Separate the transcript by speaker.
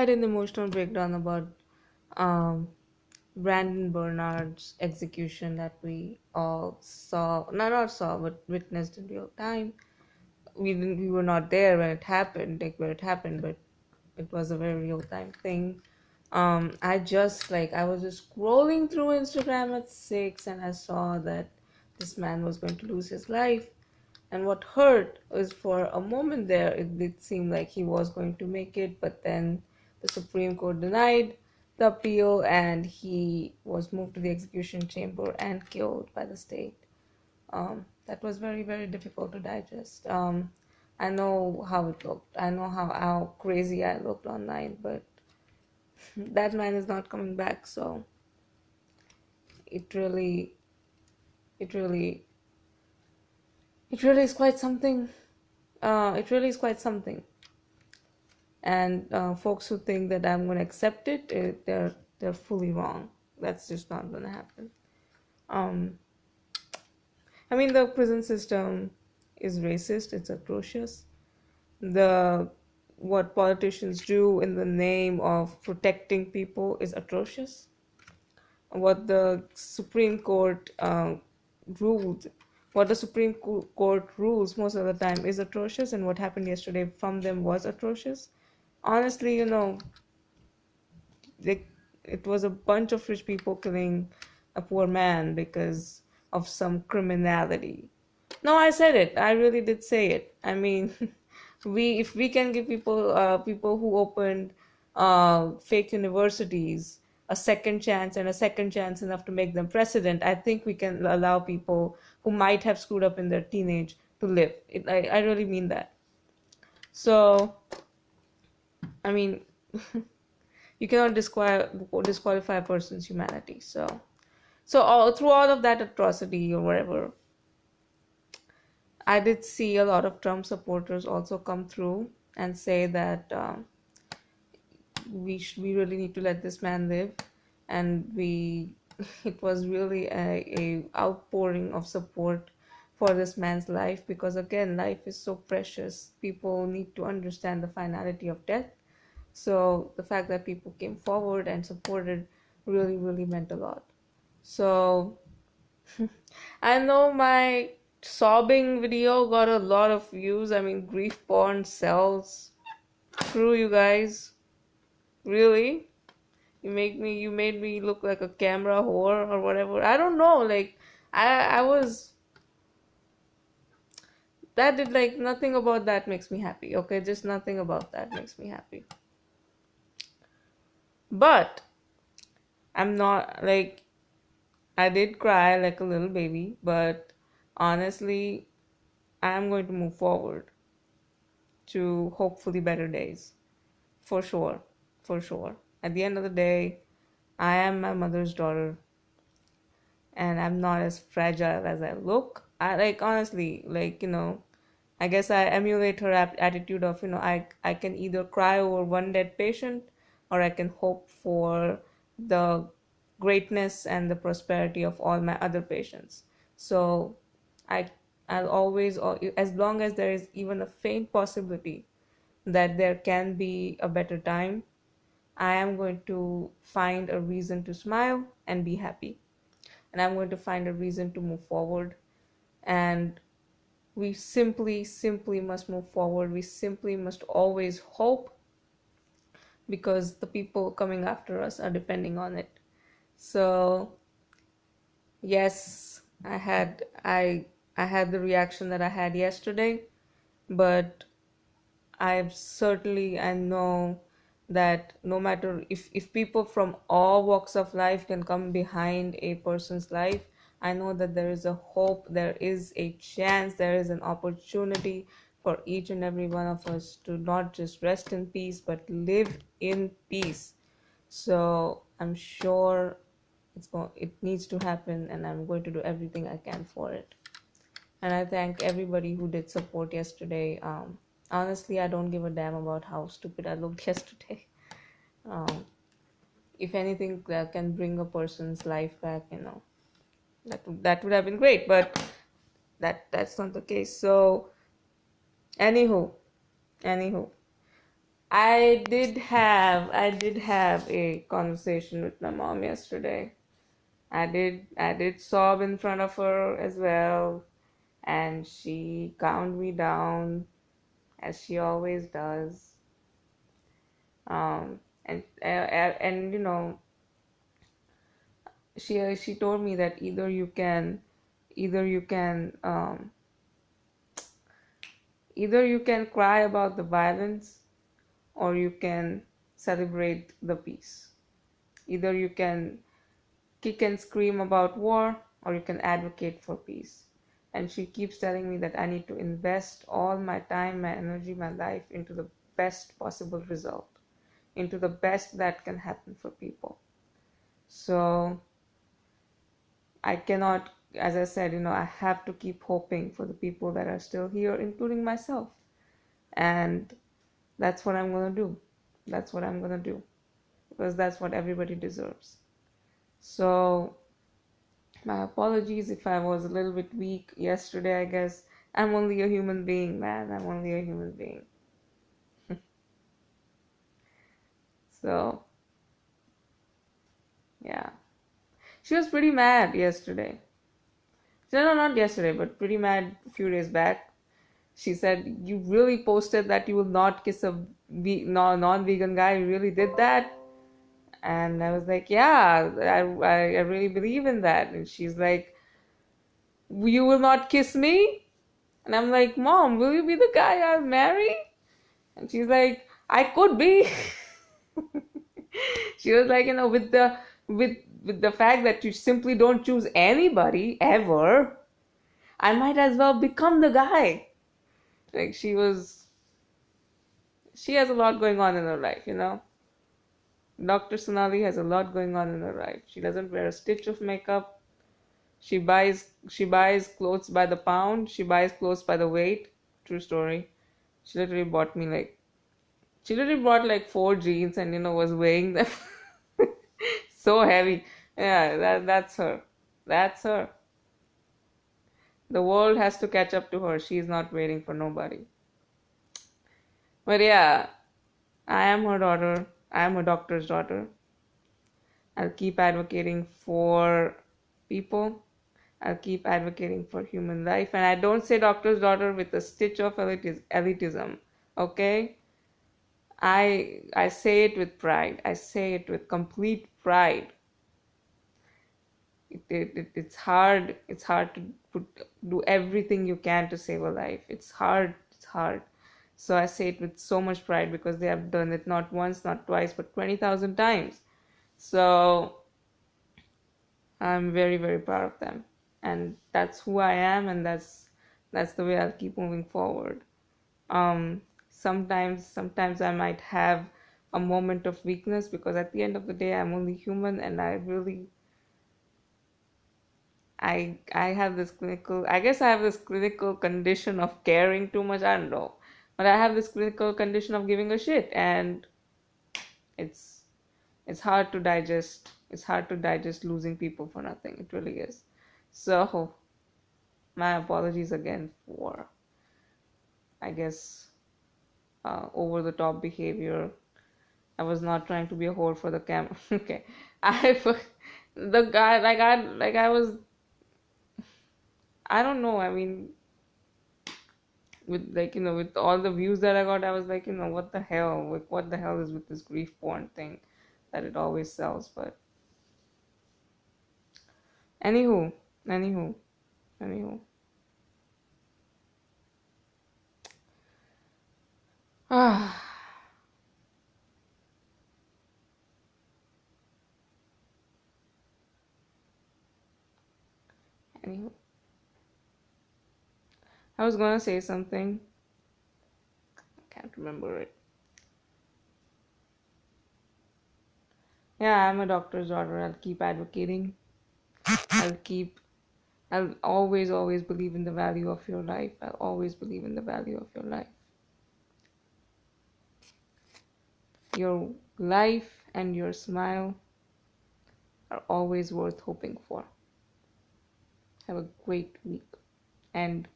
Speaker 1: had an emotional breakdown about um, Brandon Bernard's execution that we all saw, not saw, but witnessed in real time. We were not there when it happened, like where it happened, but it was a very real time thing. I was just scrolling through Instagram at 6 and I saw that this man was going to lose his life. And what hurt was for a moment there, it did seem like he was going to make it, but then the Supreme Court denied the appeal and he was moved to the execution chamber and killed by the state. That was very, very difficult to digest. I know how it looked. I know how crazy I looked online, but that man is not coming back. So it really, it really, it really is quite something. It really is quite something. And folks who think that I'm going to accept it, they're fully wrong. That's just not going to happen. Um, I mean, the prison system is racist. It's atrocious. The What politicians do in the name of protecting people is atrocious. What the Supreme Court ruled, what the Supreme Court rules most of the time is atrocious, and what happened yesterday from them was atrocious. Honestly, they, it was a bunch of rich people killing a poor man because of some criminality. No, I said it. I really did say it. I mean, if we can give people who opened fake universities a second chance and a second chance enough to make them president, I think we can allow people who might have screwed up in their teenage to live. I really mean that. So, I mean, you cannot disqualify a person's humanity. So through all of that atrocity or whatever, I did see a lot of Trump supporters also come through and say that we really need to let this man live, and we it was really a outpouring of support for this man's life, because again, life is so precious. People need to understand the finality of death. So the fact that people came forward and supported really, really meant a lot. So I know my sobbing video got a lot of views. I mean, grief porn sells. Screw you guys. Really? You made me look like a camera whore or whatever. I don't know. Like, I was, that did, like, nothing about that makes me happy. Okay, just nothing about that makes me happy. But I'm not like, I did cry like a little baby, but honestly, I'm going to move forward to hopefully better days. For sure. For sure. At the end of the day, I am my mother's daughter, and I'm not as fragile as I look. I like, honestly, like, I guess I emulate her attitude of, I can either cry over one dead patient, or I can hope for the greatness and the prosperity of all my other patients. So I, I'll always, as long as there is even a faint possibility that there can be a better time, I am going to find a reason to smile and be happy. And I'm going to find a reason to move forward. And we simply must move forward. We simply must always hope, because the people coming after us are depending on it. So yes, I had the reaction that I had yesterday, but I know that no matter if people from all walks of life can come behind a person's life, I know that there is a hope, there is a chance, there is an opportunity for each and every one of us to not just rest in peace, but live in peace. So I'm sure it needs to happen, and I'm going to do everything I can for it. And I thank everybody who did support yesterday. Honestly, I don't give a damn about how stupid I looked yesterday. Um, if anything that can bring a person's life back, that would have been great. But that's not the case. So, anywho, I did have a conversation with my mom yesterday. I did sob in front of her as well, and she calmed me down as she always does. And she told me that either you can either you can cry about the violence, or you can celebrate the peace. Either you can kick and scream about war, or you can advocate for peace. And she keeps telling me that I need to invest all my time, my energy, my life into the best possible result, into the best that can happen for people. So I cannot, as I said, I have to keep hoping for the people that are still here, including myself. And that's what I'm going to do. That's what I'm going to do, because that's what everybody deserves. So, my apologies if I was a little bit weak yesterday, I guess. I'm only a human being, man. I'm only a human being. So, yeah. She was pretty mad yesterday. No, not yesterday, but pretty mad a few days back. She said, "You really posted that you will not kiss a non-vegan guy. You really did that?" And I was like, "Yeah, I really believe in that." And she's like, "You will not kiss me?" And I'm like, "Mom, will you be the guy I marry?" And she's like, "I could be." She was like, with the fact that you simply don't choose anybody ever, I might as well become the guy. Like, she has a lot going on in her life. Dr. Sonali has a lot going on in her life. She doesn't wear a stitch of makeup. She buys clothes by the pound. She buys clothes by the weight. True story. She literally bought me like She literally bought like four jeans and was weighing them. So heavy. Yeah, that's her. That's her. The world has to catch up to her. She's not waiting for nobody. But yeah, I am her daughter. I am a doctor's daughter. I'll keep advocating for people. I'll keep advocating for human life. And I don't say doctor's daughter with a stitch of elitism. Okay? I say it with pride. I say it with complete pride. It's hard to do everything you can to save a life. It's hard. So I say it with so much pride, because they have done it not once, not twice, but 20,000 times. So I'm very, very proud of them, and that's who I am, and that's the way I'll keep moving forward. Sometimes I might have a moment of weakness, because at the end of the day I'm only human, and I have this clinical, I guess I have this clinical condition of caring too much. I don't know. But I have this clinical condition of giving a shit, and it's it's hard to digest. It's hard to digest losing people for nothing. It really is. So my apologies again for, I guess, over the top behavior. I was not trying to be a whore for the camera. Okay. I the guy, like I was, I don't know. I mean, with all the views that I got, I was like, what the hell? What the hell is with this grief porn thing that it always sells? But anywho, anywho, anywho. Ah, anywho. I was gonna say something. I can't remember it. Yeah, I'm a doctor's daughter. I'll keep advocating. I'll keep. I'll always, always believe in the value of your life. I'll always believe in the value of your life. Your life and your smile are always worth hoping for. Have a great week. And